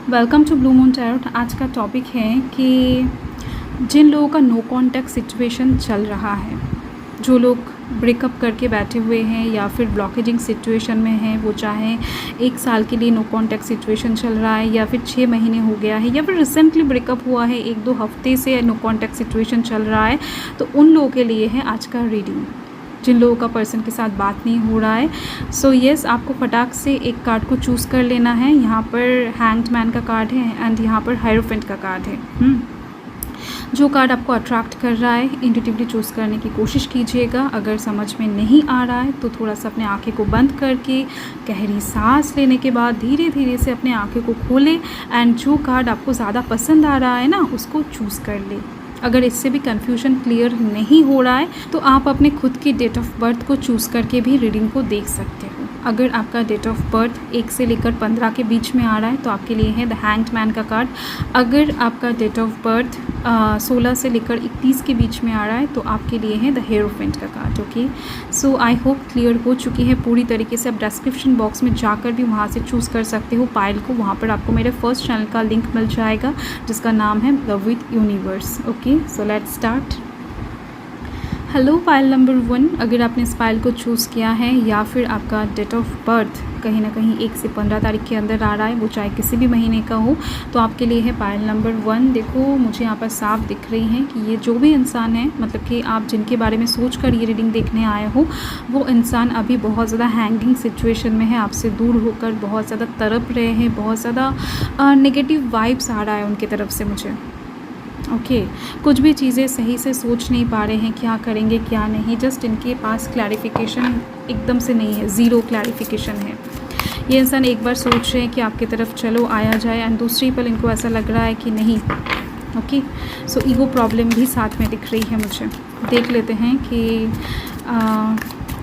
Welcome to blue moon tarot. आज का topic है कि जिन लोगों का नो कॉन्टैक्ट सिचुएशन चल रहा है, जो लोग ब्रेकअप करके बैठे हुए हैं या फिर ब्लॉकेजिंग सिचुएशन में हैं, वो चाहे 1 साल के लिए नो कॉन्टैक्ट सिचुएशन चल रहा है या फिर 6 महीने हो गया है या फिर रिसेंटली ब्रेकअप हुआ है, 1-2 हफ्ते से नो कॉन्टैक्ट सिचुएशन चल रहा है, तो उन लोगों के लिए है आज का रीडिंग। जिन लोगों का पर्सन के साथ बात नहीं हो रहा है, सो यस, आपको फटाक से एक कार्ड को चूज़ कर लेना है। यहाँ पर हैंग्ड मैन का कार्ड है एंड यहाँ पर हायरोफेंट का कार्ड है। जो कार्ड आपको अट्रैक्ट कर रहा है इंट्यूटिवली चूज़ करने की कोशिश कीजिएगा। अगर समझ में नहीं आ रहा है तो थोड़ा सा अपने आँखें को बंद करके गहरी सांस लेने के बाद धीरे धीरे से अपने आँखें को खोलें एंड जो कार्ड आपको ज़्यादा पसंद आ रहा है ना, उसको चूज़ कर ले। अगर इससे भी कन्फ्यूजन क्लियर नहीं हो रहा है तो आप अपने खुद की डेट ऑफ बर्थ को चूज़ करके भी रीडिंग को देख सकते हो। अगर आपका डेट ऑफ बर्थ 1 से लेकर 15 के बीच में आ रहा है तो आपके लिए है द हैंग्ड मैन का कार्ड। अगर आपका डेट ऑफ बर्थ 16 से लेकर 31 के बीच में आ रहा है तो आपके लिए है द हायरोफेंट का card. Okay, so I hope clear हो चुकी है पूरी तरीके से। आप डिस्क्रिप्शन बॉक्स में जाकर भी वहाँ से चूज़ कर सकते हो पाइल को। वहाँ पर आपको मेरे फर्स्ट चैनल का लिंक मिल जाएगा जिसका नाम है love with universe. Okay, so let's start. Hello pile number 1, अगर आपने इस पाइल को चूज़ किया है या फिर आपका डेट ऑफ बर्थ कहीं ना कहीं 1 से 15 तारीख के अंदर आ रहा है, वो चाहे किसी भी महीने का हो, तो आपके लिए है पाइल नंबर 1। देखो, मुझे यहाँ पर साफ दिख रही है कि ये जो भी इंसान है, मतलब कि आप जिनके बारे में सोच कर ये रीडिंग देखने आए हो, वो इंसान अभी बहुत ज़्यादा हैंगिंग सिचुएशन में है, आपसे दूर होकर बहुत ज़्यादा तड़प रहे हैं, बहुत ज़्यादा नेगेटिव वाइब्स आ रहा है उनकी तरफ से मुझे। ओके, कुछ भी चीज़ें सही से सोच नहीं पा रहे हैं, क्या करेंगे क्या नहीं। जस्ट इनके पास क्लैरिफिकेशन एकदम से नहीं है, ज़ीरो क्लैरिफिकेशन है। ये इंसान एक बार सोच रहे हैं कि आपकी तरफ चलो आया जाए एंड दूसरी पल इनको ऐसा लग रहा है कि नहीं। ओके, सो ईगो प्रॉब्लम भी साथ में दिख रही है मुझे। देख लेते हैं कि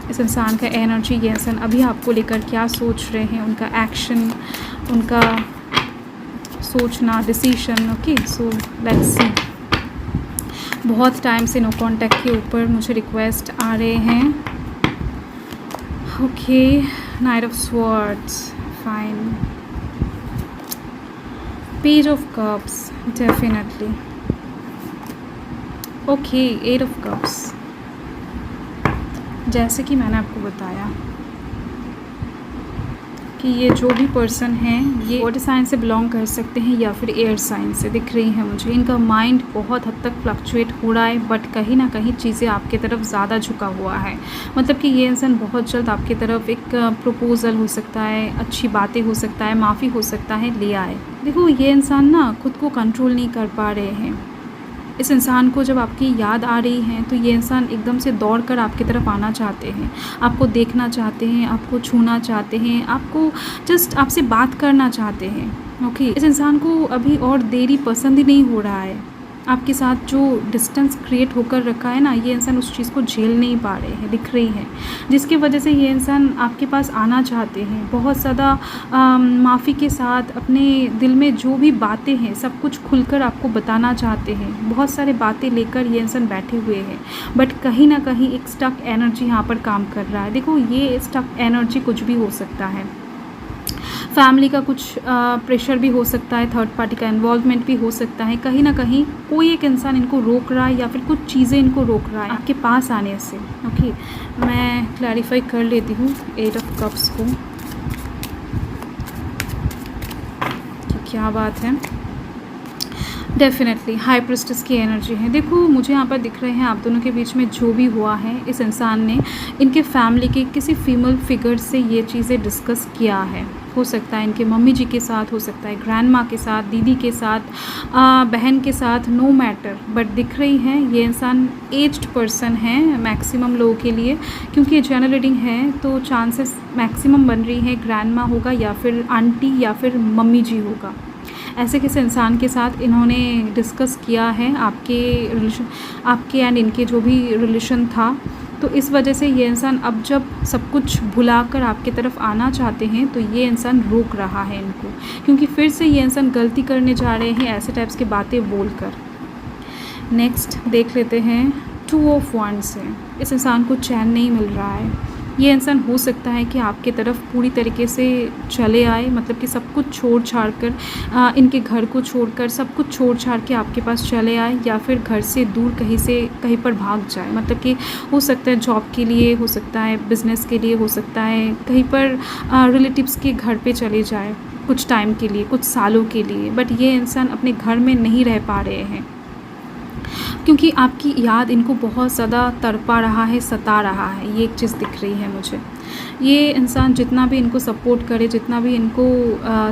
इस इंसान का एनर्जी, ये इंसान अभी आपको लेकर क्या सोच रहे हैं, उनका एक्शन, उनका सोचना, decision. Okay, so let's see. बहुत टाइम से नो कांटेक्ट के ऊपर मुझे रिक्वेस्ट आ रहे हैं। Okay, night of swords, fine. Page of cups, definitely. Okay, 8 of cups. जैसे कि मैंने आपको बताया कि ये जो भी पर्सन है, ये वाटर साइन से बिलोंग कर सकते हैं या फिर एयर साइन से। दिख रही है मुझे इनका माइंड बहुत हद तक फ्लक्चुएट हो रहा है, बट कहीं ना कहीं चीज़ें आपके तरफ ज़्यादा झुका हुआ है। मतलब कि ये इंसान बहुत जल्द आपकी तरफ एक प्रपोजल हो सकता है, अच्छी बातें हो सकता है, माफ़ी हो सकता है, ले आए। देखो, ये इंसान ना खुद को कंट्रोल नहीं कर पा रहे हैं। इस इंसान को जब आपकी याद आ रही है तो ये इंसान एकदम से दौड़ कर आपकी तरफ आना चाहते हैं, आपको देखना चाहते हैं, आपको छूना चाहते हैं, आपको जस्ट आपसे बात करना चाहते हैं। ओके, इस इंसान को अभी और देरी पसंद ही नहीं हो रहा है। आपके साथ जो डिस्टेंस क्रिएट होकर रखा है ना, ये इंसान उस चीज़ को झेल नहीं पा रहे हैं, दिख रही है, जिसकी वजह से ये इंसान आपके पास आना चाहते हैं बहुत ज़्यादा माफ़ी के साथ। अपने दिल में जो भी बातें हैं सब कुछ खुलकर आपको बताना चाहते हैं। बहुत सारे बातें लेकर ये इंसान बैठे हुए हैं, बट कहीं ना कहीं एक स्टक एनर्जी यहाँ पर काम कर रहा है। देखो, ये स्टक एनर्जी कुछ भी हो सकता है, फैमिली का कुछ प्रेशर भी हो सकता है, थर्ड पार्टी का इन्वॉल्वमेंट भी हो सकता है। कहीं ना कहीं कोई एक इंसान इनको रोक रहा है या फिर कुछ चीज़ें इनको रोक रहा है आपके पास आने से। ओके, मैं क्लैरिफाई कर लेती हूँ 8 ऑफ कप्स को कि क्या बात है। डेफिनेटली हाई प्रिस्टेस की एनर्जी है। देखो, मुझे यहाँ पर दिख रहे हैं आप दोनों के बीच में जो भी हुआ है, इस इंसान ने इनके फैमिली के किसी फीमेल फिगर से ये चीज़ें डिस्कस किया है। हो सकता है इनके मम्मी जी के साथ, हो सकता है ग्रैंड माँ के साथ, दीदी के साथ, बहन के साथ, नो मैटर, बट दिख रही है ये इंसान एज्ड पर्सन है मैक्सिमम लोगों के लिए, क्योंकि ये जनरल रीडिंग है तो चांसेस मैक्सिमम बन रही है ग्रैंड माँ होगा या फिर आंटी या फिर मम्मी जी होगा। ऐसे किसी इंसान के साथ इन्होंने डिस्कस किया है आपके रिलेशन, आपके एंड इनके जो भी रिलेशन था। तो इस वजह से ये इंसान अब जब सब कुछ भुलाकर आपकी तरफ आना चाहते हैं तो ये इंसान रोक रहा है इनको, क्योंकि फिर से ये इंसान गलती करने जा रहे हैं ऐसे टाइप्स की बातें बोलकर। नेक्स्ट देख लेते हैं 2 ऑफ वांड्स से। इस इंसान को चैन नहीं मिल रहा है। ये इंसान हो सकता है कि आपके तरफ पूरी तरीके से चले आए, मतलब कि सब कुछ छोड़ छाड़ कर इनके घर को छोड़कर सब कुछ छोड़ छाड़ के आपके पास चले आए, या फिर घर से दूर कहीं पर भाग जाए। मतलब कि हो सकता है जॉब के लिए, हो सकता है बिज़नेस के लिए, हो सकता है कहीं पर रिलेटिव्स के घर पे चले जाए कुछ टाइम के लिए, कुछ सालों के लिए। बट ये इंसान अपने घर में नहीं रह पा रहे हैं क्योंकि आपकी याद इनको बहुत ज़्यादा तड़पा रहा है, सता रहा है। ये एक चीज़ दिख रही है मुझे। ये इंसान जितना भी इनको सपोर्ट करे, जितना भी इनको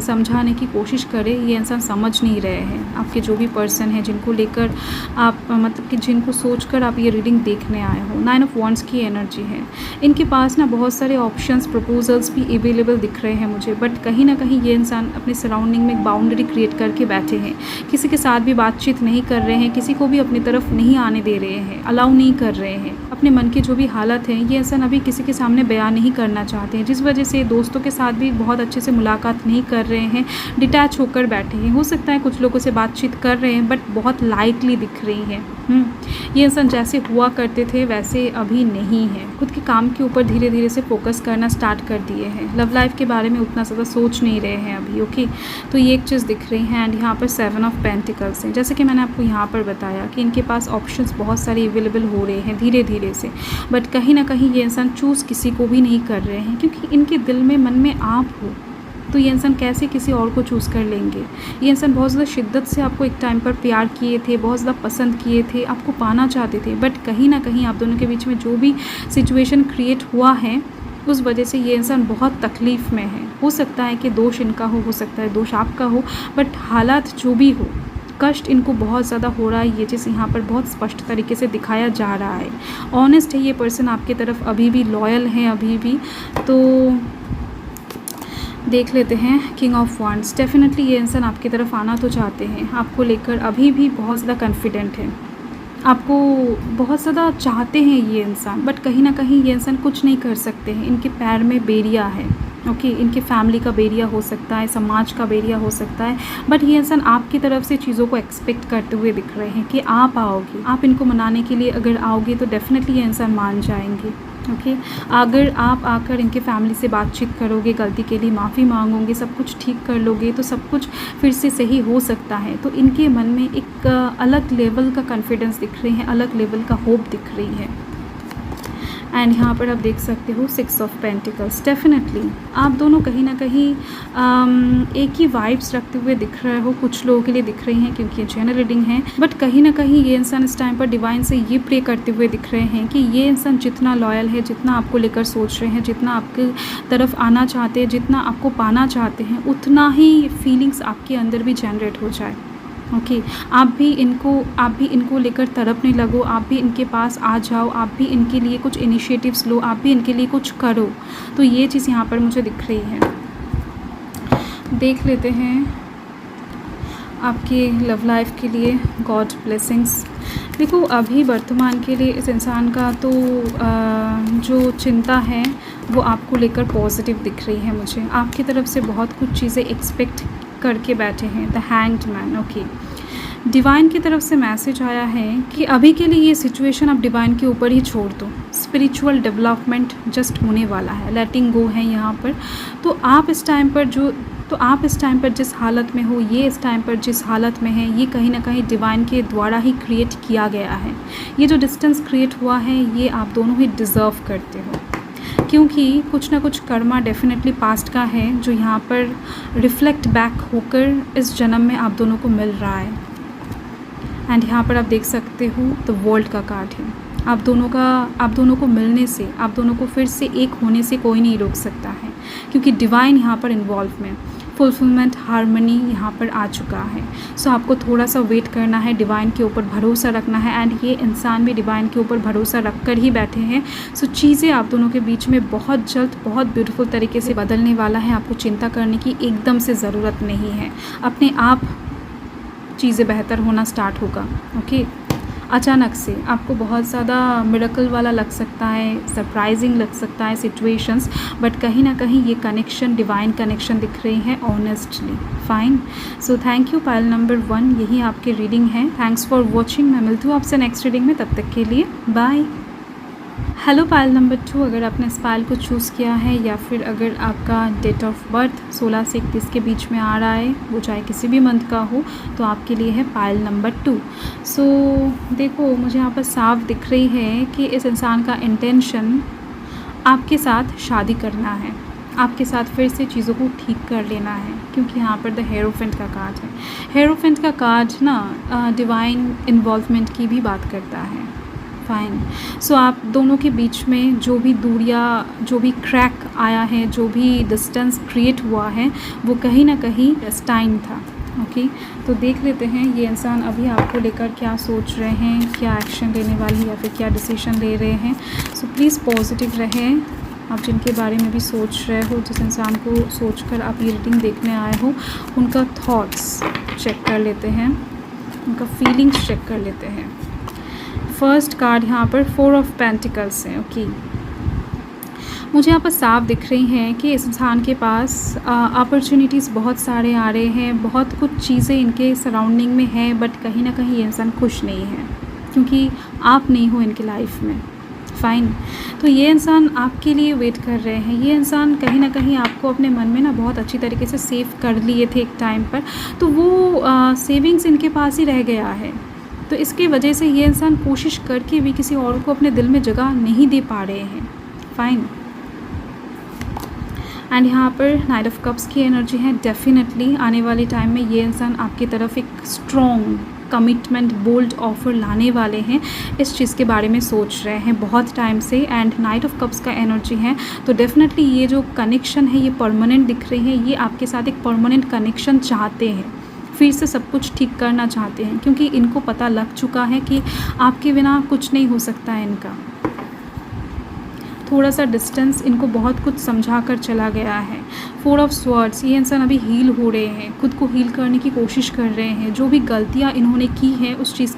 समझाने की कोशिश करे, ये इंसान समझ नहीं रहे हैं। आपके जो भी पर्सन हैं जिनको लेकर आप मतलब कि जिनको सोचकर आप ये रीडिंग देखने आए हो, 9 ऑफ वॉन्ड्स की एनर्जी है। इनके पास ना बहुत सारे ऑप्शंस, प्रपोजल्स भी अवेलेबल दिख रहे हैं मुझे। बट कहीं ना कहीं ये इंसान अपने सराउंडिंग में एक बाउंड्री क्रिएट करके बैठे हैं। किसी के साथ भी बातचीत नहीं कर रहे हैं, किसी को भी अपनी तरफ नहीं आने दे रहे हैं, अलाउ नहीं कर रहे हैं। अपने मन के जो भी हालत हैं ये इंसान अभी किसी के सामने बयान नहीं करना चाहते हैं, जिस वजह से दोस्तों के साथ भी बहुत अच्छे से मुलाकात नहीं कर रहे हैं, डिटैच होकर बैठे हैं। हो सकता है कुछ लोगों से बातचीत कर रहे हैं बट बहुत लाइटली दिख रही है। ये इंसान जैसे हुआ करते थे वैसे अभी नहीं है। खुद के काम के ऊपर धीरे धीरे से फोकस करना स्टार्ट कर दिए हैं। लव लाइफ के बारे में उतना ज़्यादा सोच नहीं रहे हैं अभी। ओके, तो ये एक चीज़ दिख रही है। एंड यहाँ पर 7 ऑफ पेंटिकल्स हैं। जैसे कि मैंने आपको यहाँ पर बताया कि इनके पास ऑप्शंस बहुत सारे अवेलेबल हो रहे हैं धीरे धीरे से, बट कहीं ना कहीं ये इंसान चूज़ किसी को भी नहीं कर रहे हैं, क्योंकि इनके दिल में, मन में आप हो तो ये इंसान कैसे किसी और को चूज़ कर लेंगे। ये इंसान बहुत ज़्यादा शिद्दत से आपको एक टाइम पर प्यार किए थे, बहुत ज़्यादा पसंद किए थे, आपको पाना चाहते थे, बट कहीं ना कहीं आप दोनों के बीच में जो भी सिचुएशन क्रिएट हुआ है उस वजह से ये इंसान बहुत तकलीफ़ में है। हो सकता है कि दोष इनका हो सकता है दोष आपका हो, बट हालात जो भी हो, कष्ट इनको बहुत ज़्यादा हो रहा है। ये चीज़ यहाँ पर बहुत स्पष्ट तरीके से दिखाया जा रहा है। ऑनेस्ट है ये पर्सन आपके तरफ, अभी भी लॉयल है अभी भी। तो देख लेते हैं किंग ऑफ वॉन्ड्स। डेफिनेटली ये इंसान आपकी तरफ आना तो चाहते हैं, आपको लेकर अभी भी बहुत ज़्यादा कॉन्फिडेंट है, आपको बहुत ज़्यादा चाहते हैं ये इंसान, बट कहीं ना कहीं ये इंसान कुछ नहीं कर सकते हैं। इनके पैर में बेरिया है। ओके, इनके फैमिली का बेरिया हो सकता है, समाज का बेरिया हो सकता है, बट ये इंसान आपकी तरफ से चीज़ों को एक्सपेक्ट करते हुए दिख रहे हैं कि आप आओगे, आप इनको मनाने के लिए अगर आओगे तो डेफिनेटली ये इंसान मान जाएंगे। ओके, अगर आप आकर इनके फैमिली से बातचीत करोगे, गलती के लिए माफ़ी मांगोगे, सब कुछ ठीक कर लोगे तो सब कुछ फिर से सही हो सकता है। तो इनके मन में एक अलग लेवल का कॉन्फिडेंस दिख रही है, अलग लेवल का होप दिख रही है। एंड यहाँ पर आप देख सकते हो 6 ऑफ पेंटिकल्स। डेफिनेटली आप दोनों कहीं ना कहीं एक ही वाइब्स रखते हुए दिख रहे हो, कुछ लोगों के लिए दिख रही हैं क्योंकि ये जनरल रीडिंग है, बट कहीं ना कहीं ये इंसान इस टाइम पर डिवाइन से ये प्रे करते हुए दिख रहे हैं कि ये इंसान जितना लॉयल है, जितना आपको लेकर सोच रहे हैं, जितना आपके तरफ आना चाहते हैं, जितना आपको पाना चाहते हैं, उतना ही फीलिंग्स आपके अंदर भी जनरेट हो जाए। ओके, आप भी इनको लेकर तड़पने लगो, आप भी इनके पास आ जाओ, आप भी इनके लिए कुछ इनिशिएटिव्स लो, आप भी इनके लिए कुछ करो। तो ये चीज़ यहाँ पर मुझे दिख रही है। देख लेते हैं आपके लव लाइफ के लिए गॉड ब्लेसिंग्स। देखो अभी वर्तमान के लिए इस इंसान का तो जो चिंता है वो आपको लेकर पॉजिटिव दिख रही है मुझे। आपकी तरफ से बहुत कुछ चीज़ें एक्सपेक्ट करके बैठे हैं। The hanged man. Okay, divine की तरफ से मैसेज आया है कि अभी के लिए ये सिचुएशन आप डिवाइन के ऊपर ही छोड़ दो। स्पिरिचुअल डेवलपमेंट जस्ट होने वाला है, लेटिंग गो है यहाँ पर। तो आप इस टाइम पर जिस हालत में हो, ये इस टाइम पर जिस हालत में है, ये कहीं ना कहीं डिवाइन के द्वारा ही क्रिएट किया गया है। ये जो डिस्टेंस क्रिएट हुआ है ये आप दोनों ही डिज़र्व करते हो, क्योंकि कुछ ना कुछ कर्मा डेफिनेटली पास्ट का है जो यहाँ पर रिफ्लेक्ट बैक होकर इस जन्म में आप दोनों को मिल रहा है। एंड यहाँ पर आप देख सकते हो तो वर्ल्ड का कार्ड है। आप दोनों को मिलने से, आप दोनों को फिर से एक होने से कोई नहीं रोक सकता है, क्योंकि डिवाइन यहाँ पर इन्वॉल्व में फुलफिलमेंट, हार्मनी यहाँ पर आ चुका है। सो आपको थोड़ा सा वेट करना है, डिवाइन के ऊपर भरोसा रखना है। एंड ये इंसान भी डिवाइन के ऊपर भरोसा रख कर ही बैठे हैं। सो चीज़ें आप दोनों के बीच में बहुत जल्द, बहुत ब्यूटीफुल तरीके से बदलने वाला है। आपको चिंता करने की एकदम से ज़रूरत नहीं है, अपने आप चीज़ें बेहतर होना स्टार्ट होगा। ओके, अचानक से आपको बहुत ज़्यादा मिरेकल वाला लग सकता है, सरप्राइजिंग लग सकता है सिचुएशंस, बट कहीं ना कहीं ये कनेक्शन, डिवाइन कनेक्शन दिख रही है honestly. Fine, so thank you pile number 1, यही आपकी रीडिंग है। Thanks for watching. मैं मिलती हूँ आपसे नेक्स्ट रीडिंग में, तब तक के लिए बाय। हेलो पायल नंबर 2, अगर आपने इस पायल को चूज़ किया है या फिर अगर आपका डेट ऑफ बर्थ 16 से 31 के बीच में आ रहा है, वो चाहे किसी भी मंथ का हो, तो आपके लिए है पायल नंबर 2। सो देखो, मुझे यहाँ पर साफ दिख रही है कि इस इंसान का इंटेंशन आपके साथ शादी करना है, आपके साथ फिर से चीज़ों को ठीक कर लेना है, क्योंकि यहाँ पर द हेरोफेंट का कार्ड है। हेरोफेंट का कार्ड ना डिवाइन इन्वॉल्वमेंट की भी बात करता है। फाइन। सो आप दोनों के बीच में जो भी दूरियाँ, जो भी क्रैक आया है, जो भी डिस्टेंस क्रिएट हुआ है, वो कहीं ना कहीं डेस्टाइन था। ओके, तो देख लेते हैं ये इंसान अभी आपको लेकर क्या सोच रहे हैं, क्या एक्शन लेने वाले या फिर क्या डिसीजन ले रहे हैं। सो प्लीज़ पॉजिटिव रहें। आप जिनके बारे में भी सोच रहे हो, जिस इंसान को सोचकर आप ये रीडिंग देखने आए हो, उनका थॉट्स चेक कर लेते हैं, उनका फीलिंग्स चेक कर लेते हैं। फर्स्ट कार्ड यहाँ पर 4 ऑफ पेंटिकल्स है। ओके, मुझे यहाँ पर साफ दिख रही हैं कि इस इंसान के पास अपॉर्चुनिटीज़ बहुत सारे आ रहे हैं, बहुत कुछ चीज़ें इनके सराउंडिंग में हैं, बट कहीं ना कहीं ये इंसान खुश नहीं है क्योंकि आप नहीं हो इनकी लाइफ में। फ़ाइन। तो ये इंसान आपके लिए वेट कर रहे हैं। ये इंसान कहीं ना कहीं आपको अपने मन में ना बहुत अच्छी तरीके से सेव कर लिए थे एक टाइम पर, तो वो सेविंग्स इनके पास ही रह गया है। तो इसकी वजह से ये इंसान कोशिश करके भी किसी और को अपने दिल में जगह नहीं दे पा रहे हैं। फ़ाइन। एंड यहाँ पर नाइट ऑफ कप्स की एनर्जी है। डेफिनेटली आने वाले टाइम में ये इंसान आपकी तरफ एक स्ट्रॉन्ग कमिटमेंट, बोल्ड ऑफर लाने वाले हैं। इस चीज़ के बारे में सोच रहे हैं बहुत टाइम से। एंड नाइट ऑफ कप्स का एनर्जी है, तो डेफिनेटली ये जो कनेक्शन है ये परमानेंट दिख रही है। ये आपके साथ एक परमानेंट कनेक्शन चाहते हैं, फिर से सब कुछ ठीक करना चाहते हैं, क्योंकि इनको पता लग चुका है कि आपके बिना कुछ नहीं हो सकता है इनका। थोड़ा सा डिस्टेंस इनको बहुत कुछ समझा कर चला गया है। 4 ऑफ स्वॉर्ड्स, ये इंसान अभी हील हो रहे हैं, खुद को हील करने की कोशिश कर रहे हैं। जो भी गलतियां इन्होंने की हैं उस चीज़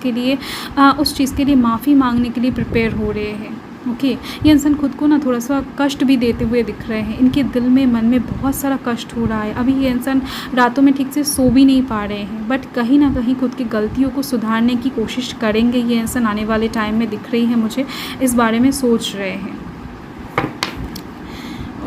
के लिए माफ़ी मांगने के लिए प्रिपेयर हो रहे हैं। ओके, ये इंसान खुद को ना थोड़ा सा कष्ट भी देते हुए दिख रहे हैं। इनके दिल में, मन में बहुत सारा कष्ट हो रहा है। अभी ये इंसान रातों में ठीक से सो भी नहीं पा रहे हैं, बट कहीं ना कहीं खुद की गलतियों को सुधारने की कोशिश करेंगे। ये इंसान आने वाले टाइम में दिख रही है मुझे, इस बारे में सोच रहे हैं।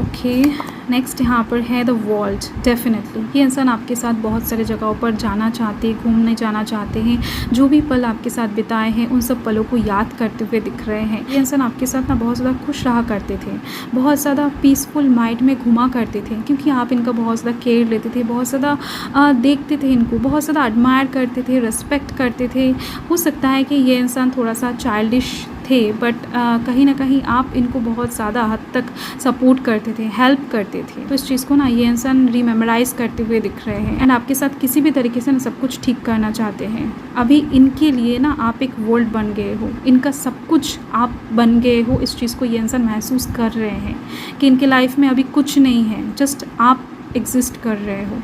ओके, नेक्स्ट यहाँ पर है द वर्ल्ड। डेफिनेटली ये इंसान आपके साथ बहुत सारे जगहों पर जाना चाहते हैं, घूमने जाना चाहते हैं। जो भी पल आपके साथ बिताए हैं उन सब पलों को याद करते हुए दिख रहे हैं। ये इंसान आपके साथ ना बहुत ज़्यादा खुश रहा करते थे, बहुत ज़्यादा पीसफुल माइंड में घूमा करते थे, क्योंकि आप इनका बहुत ज़्यादा केयर लेते थे, बहुत ज़्यादा देखते थे इनको, बहुत ज़्यादा एडमायर करते थे, रिस्पेक्ट करते थे। हो सकता है कि ये इंसान थोड़ा सा चाइल्डिश थे, बट कहीं ना कहीं आप इनको बहुत ज़्यादा हद तक सपोर्ट करते थे, हेल्प करते थे। तो इस चीज़ को ना ये इंसान रीमेमोराइज़ करते हुए दिख रहे हैं। एंड आपके साथ किसी भी तरीके से ना सब कुछ ठीक करना चाहते हैं। अभी इनके लिए ना आप एक वर्ल्ड बन गए हो, इनका सब कुछ आप बन गए हो। इस चीज़ को ये इंसान महसूस कर रहे हैं कि इनके लाइफ में अभी कुछ नहीं है, जस्ट आप एग्जिस्ट कर रहे हो।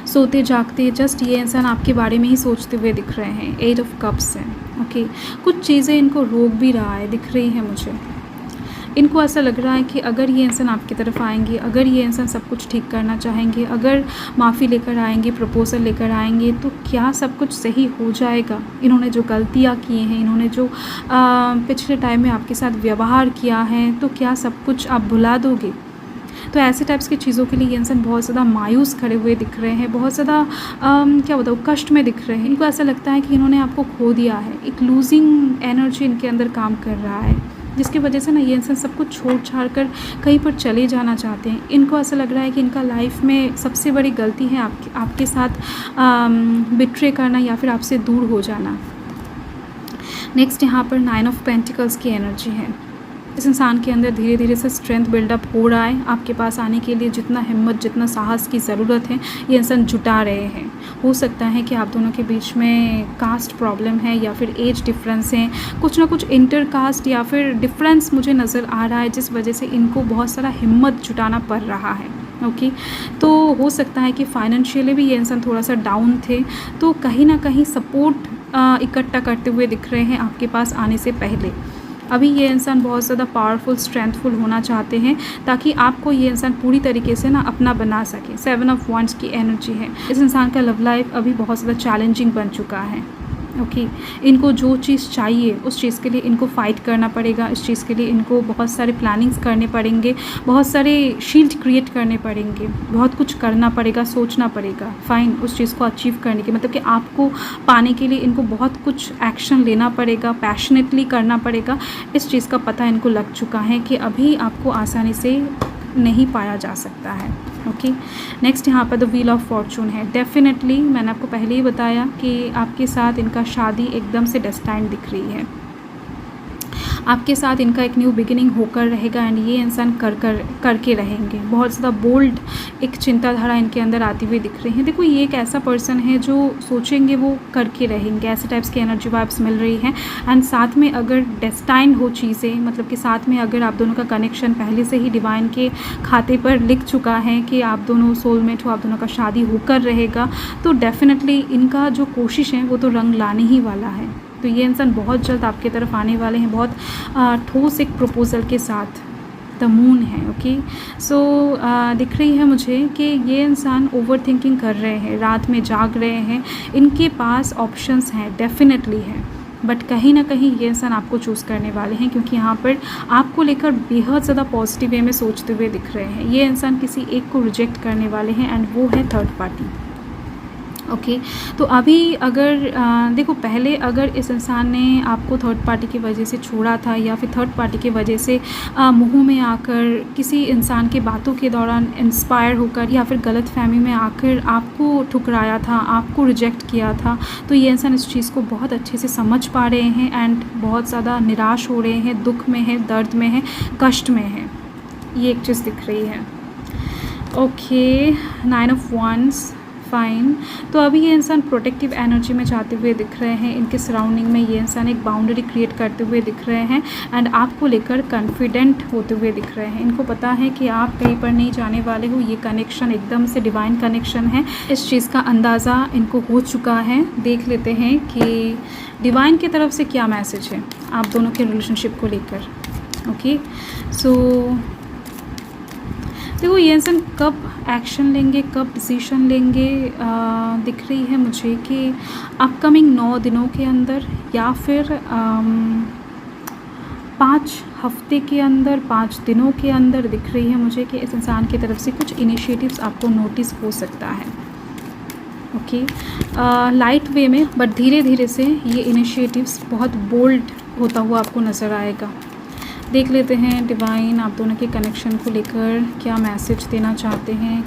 सोते जागते जस्ट ये इंसान आपके बारे में ही सोचते हुए दिख रहे हैं। 8 ऑफ कप्स है। ओके, कुछ चीज़ें इनको रोक भी रहा है, दिख रही है मुझे। इनको ऐसा लग रहा है कि अगर ये इंसान आपकी तरफ आएंगे, अगर ये इंसान सब कुछ ठीक करना चाहेंगे, अगर माफ़ी लेकर आएंगे, प्रपोजल लेकर आएंगे, तो क्या सब कुछ सही हो जाएगा। इन्होंने जो गलतियाँ की हैं, इन्होंने जो पिछले टाइम में आपके साथ व्यवहार किया है, तो क्या सब कुछ आप भुला दोगे। तो ऐसे टाइप्स की चीज़ों के लिए ये इंसान बहुत ज़्यादा मायूस खड़े हुए दिख रहे हैं, बहुत ज़्यादा क्या बताऊँ, कष्ट में दिख रहे हैं। इनको ऐसा लगता है कि इन्होंने आपको खो दिया है। एक लूजिंग एनर्जी इनके अंदर काम कर रहा है, जिसकी वजह से ना ये इंसान सब कुछ छोड़ छाड़ कर कहीं पर चले जाना चाहते हैं। इनको ऐसा लग रहा है कि इनका लाइफ में सबसे बड़ी गलती है आपके साथ बिट्रे करना या फिर आपसे दूर हो जाना। नेक्स्ट यहाँ पर 9 ऑफ पेंटिकल्स की एनर्जी है। इस इंसान के अंदर धीरे धीरे से स्ट्रेंथ बिल्डअप हो रहा है। आपके पास आने के लिए जितना हिम्मत, जितना साहस की ज़रूरत है, ये इंसान जुटा रहे हैं। हो सकता है कि आप दोनों के बीच में कास्ट प्रॉब्लम है या फिर एज डिफरेंस है, कुछ ना कुछ इंटर कास्ट या फिर डिफरेंस मुझे नज़र आ रहा है, जिस वजह से इनको बहुत सारा हिम्मत जुटाना पड़ रहा है। ओके, तो हो सकता है कि फाइनेंशियली भी ये इंसान थोड़ा सा डाउन थे, तो कहीं ना कहीं सपोर्ट इकट्ठा करते हुए दिख रहे हैं आपके पास आने से पहले। अभी ये इंसान बहुत ज़्यादा पावरफुल, स्ट्रेंथफुल होना चाहते हैं, ताकि आपको ये इंसान पूरी तरीके से ना अपना बना सके। 7 ऑफ वांड्स की एनर्जी है। इस इंसान का लव लाइफ अभी बहुत ज़्यादा चैलेंजिंग बन चुका है। ओके इनको जो चीज़ चाहिए उस चीज़ के लिए इनको फ़ाइट करना पड़ेगा, इस चीज़ के लिए इनको बहुत सारे प्लानिंग्स करने पड़ेंगे, बहुत सारे शील्ड क्रिएट करने पड़ेंगे, बहुत कुछ करना पड़ेगा, सोचना पड़ेगा फाइन उस चीज़ को अचीव करने के, मतलब कि आपको पाने के लिए इनको बहुत कुछ एक्शन लेना पड़ेगा, पैशनेटली करना पड़ेगा। इस चीज़ का पता इनको लग चुका है कि अभी आपको आसानी से नहीं पाया जा सकता है। ओके नेक्स्ट यहाँ पर द व्हील ऑफ फॉर्चून है। डेफिनेटली मैंने आपको पहले ही बताया कि आपके साथ इनका शादी एकदम से डेस्टाइन्ड दिख रही है, आपके साथ इनका एक न्यू बिगिनिंग होकर रहेगा एंड ये इंसान करके रहेंगे। बहुत ज़्यादा बोल्ड एक चिंताधारा इनके अंदर आती हुई दिख रही है। देखो ये एक ऐसा पर्सन है जो सोचेंगे वो करके रहेंगे, ऐसे टाइप्स की एनर्जी वाइब्स मिल रही हैं। एंड साथ में अगर डेस्टाइन हो चीज़ें, मतलब कि साथ में अगर आप दोनों का कनेक्शन पहले से ही डिवाइन के खाते पर लिख चुका है कि आप दोनों सोलमेट हो, आप दोनों का शादी होकर रहेगा, तो डेफिनेटली इनका जो कोशिश है वो तो रंग लाने ही वाला है। तो ये इंसान बहुत जल्द आपके तरफ आने वाले हैं, बहुत ठोस एक प्रपोज़ल के साथ। द मून है। ओके सो दिख रही है मुझे कि ये इंसान ओवर थिंकिंग कर रहे हैं, रात में जाग रहे हैं, इनके पास ऑप्शंस हैं, डेफिनेटली है, बट कहीं ना कहीं ये इंसान आपको चूज़ करने वाले हैं, क्योंकि यहाँ पर आपको लेकर बेहद ज़्यादा पॉजिटिव वे में सोचते हुए दिख रहे हैं। ये इंसान किसी एक को रिजेक्ट करने वाले हैं एंड वो है थर्ड पार्टी। ओके तो अभी अगर देखो पहले अगर इस इंसान ने आपको थर्ड पार्टी की वजह से छोड़ा था या फिर थर्ड पार्टी की वजह से मुँह में आकर किसी इंसान के बातों के दौरान इंस्पायर होकर या फिर गलत फहमी में आकर आपको ठुकराया था, आपको रिजेक्ट किया था, तो ये इंसान इस चीज़ को बहुत अच्छे से समझ पा रहे हैं एंड बहुत ज़्यादा निराश हो रहे हैं, दुख में है, दर्द में है, कष्ट में है। ये एक चीज़ दिख रही है। Okay 9 of wands fine. तो अभी ये इंसान प्रोटेक्टिव एनर्जी में जाते हुए दिख रहे हैं, इनके सराउंडिंग में ये इंसान एक बाउंड्री क्रिएट करते हुए दिख रहे हैं एंड आपको लेकर कॉन्फिडेंट होते हुए दिख रहे हैं। इनको पता है कि आप कहीं पर नहीं जाने वाले हो, ये कनेक्शन एकदम से डिवाइन कनेक्शन है, इस चीज़ का अंदाज़ा इनको हो चुका है। देख लेते हैं कि डिवाइन की तरफ से क्या मैसेज है आप दोनों के रिलेशनशिप को लेकर। ओके सो देखो ये इंसान कब एक्शन लेंगे, कब डिसीजन लेंगे, दिख रही है मुझे कि अपकमिंग 9 दिनों के अंदर या फिर 5 हफ्ते के अंदर, 5 दिनों के अंदर दिख रही है मुझे कि इस इंसान की तरफ से कुछ इनिशिएटिव्स आपको नोटिस हो सकता है। ओके लाइट वे में बट धीरे धीरे से ये इनिशिएटिव्स बहुत बोल्ड होता हुआ आपको नज़र आएगा। देख लेते हैं डिवाइन आप दोनों के कनेक्शन को लेकर क्या मैसेज देना चाहते हैं,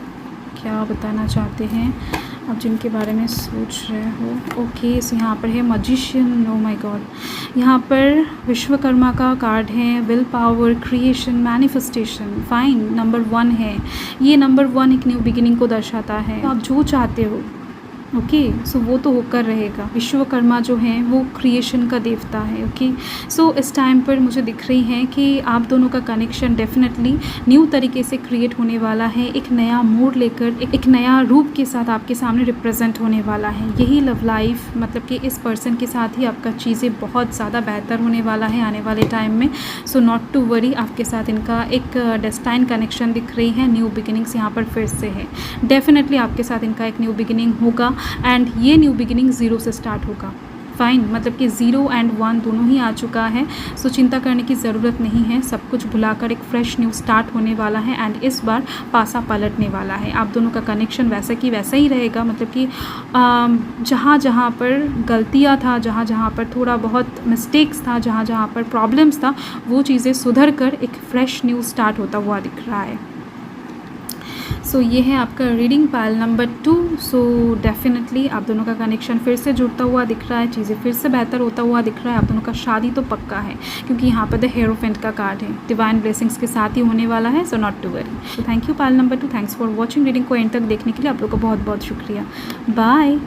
क्या बताना चाहते हैं आप जिनके बारे में सोच रहे हो। ओके सो यहाँ पर है मजिशियन, ओ माय गॉड। यहाँ पर विश्वकर्मा का कार्ड है, will power, creation, manifestation. Fine number 1 है, ये नंबर 1 एक न्यू बिगिनिंग को दर्शाता है। तो आप जो चाहते हो ओके सो वो तो होकर रहेगा। विश्वकर्मा जो हैं वो क्रिएशन का देवता है। ओके सो इस टाइम पर मुझे दिख रही है कि आप दोनों का कनेक्शन डेफिनेटली न्यू तरीके से क्रिएट होने वाला है, एक नया मोड़ लेकर एक नया रूप के साथ आपके सामने रिप्रेजेंट होने वाला है। यही लव लाइफ, मतलब कि इस पर्सन के साथ ही आपका चीज़ें बहुत ज़्यादा बेहतर होने वाला है आने वाले टाइम में। सो नॉट टू वरी, आपके साथ इनका एक डेस्टाइन कनेक्शन दिख रही है, न्यू बिगिनिंग्स यहाँ पर फिर से है। डेफिनेटली आपके साथ इनका एक न्यू बिगिनिंग होगा एंड ये न्यू बिगिनिंग 0 से स्टार्ट होगा। फाइन मतलब कि 0 एंड 1 दोनों ही आ चुका है, सो चिंता करने की ज़रूरत नहीं है। सब कुछ भुलाकर एक फ्रेश न्यू स्टार्ट होने वाला है एंड इस बार पासा पलटने वाला है। आप दोनों का कनेक्शन वैसा कि वैसा ही रहेगा, मतलब कि जहाँ जहाँ पर गलतियाँ था, जहाँ जहाँ पर थोड़ा बहुत मिस्टेक्स था, जहाँ जहाँ पर प्रॉब्लम्स था, वो चीज़ें सुधर कर एक फ्रेश न्यू स्टार्ट होता हुआ दिख रहा है। सो ये है आपका reading pile number 2। So definitely आप दोनों का कनेक्शन फिर से जुड़ता हुआ दिख रहा है, चीज़ें फिर से बेहतर होता हुआ दिख रहा है। आप दोनों का शादी तो पक्का है, क्योंकि यहाँ पर द हेरोफेंट का कार्ड है, डिवाइन ब्लेसिंग्स के साथ ही होने वाला है। So not to worry. तो thank you pile number 2, thanks for watching. Reading को एंड तक देखने के लिए आप लोग का बहुत बहुत शुक्रिया। बाय।